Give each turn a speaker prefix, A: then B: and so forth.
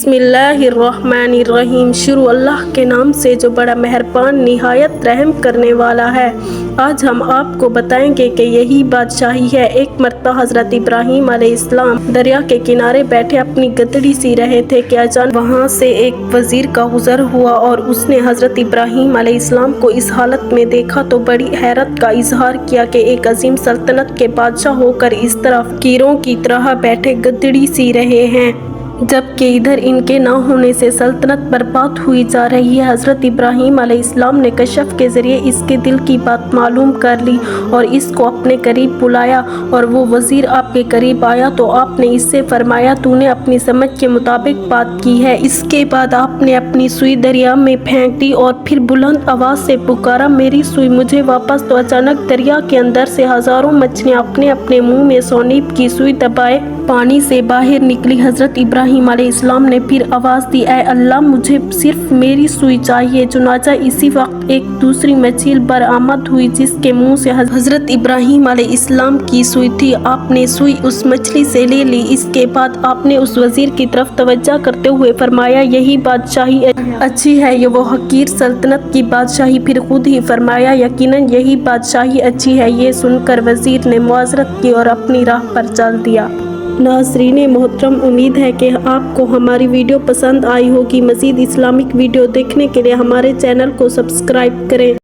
A: बिस्मिल्लाहिर्रहमानिर्रहीम। शुरू अल्लाह के नाम से जो बड़ा मेहरबान निहायत रहम करने वाला है। आज हम आपको बताएंगे कि यही बादशाही है। एक मरतबा हज़रत इब्राहीम अलैहिस्सलाम दरिया के किनारे बैठे अपनी गदड़ी सी रहे थे कि अचानक वहाँ से एक वजीर का गुजर हुआ और उसने हज़रत इब्राहीम अलैहिस्सलाम को इस हालत में देखा तो बड़ी हैरत का इजहार किया कि एक अजीम सल्तनत के बादशाह होकर इस तरह फकीरों की तरह बैठे गदड़ी सी रहे हैं, जबकि इधर इनके न होने से सल्तनत बर्बाद हुई जा रही है। हज़रत इब्राहीम अलैहिस्सलाम ने कशफ के ज़रिए इसके दिल की बात मालूम कर ली और इसको अपने करीब बुलाया और वो वज़ीर आपके करीब आया तो आपने इससे फरमाया, तूने अपनी समझ के मुताबिक बात की है। इसके बाद आपने अपनी सुई दरिया में फेंक दी और फिर बुलंद आवाज़ से पुकारा, मेरी सुई मुझे वापस। तो अचानक दरिया के अंदर से हज़ारों मछलियाँ अपने अपने मुँह में सोनीब की सुई दबाए पानी से बाहर निकली। हज़रत इब्राहीम अलैहिस्सलाम ने फिर आवाज़ दी, ऐ अल्लाह, मुझे सिर्फ मेरी सुई चाहिए। चुनाचा इसी वक्त एक दूसरी मछली बरामद हुई जिसके मुंह से हज़रत इब्राहीम अलैहिस्सलाम की सुई थी। आपने सुई उस मछली से ले ली। इसके बाद आपने उस वज़ीर की तरफ तवज्जो करते हुए फरमाया, यही बादशाही अच्छी है, ये वो हकीर सल्तनत की बादशाही। फिर खुद ही फरमाया, यकीनन यही बादशाही अच्छी है। ये सुनकर वज़ीर ने मुआज़रत की और अपनी राह पर चल दिया। नाज़रीन मोहतरम, उम्मीद है कि आपको हमारी वीडियो पसंद आई होगी। मज़ीद इस्लामिक वीडियो देखने के लिए हमारे चैनल को सब्सक्राइब करें।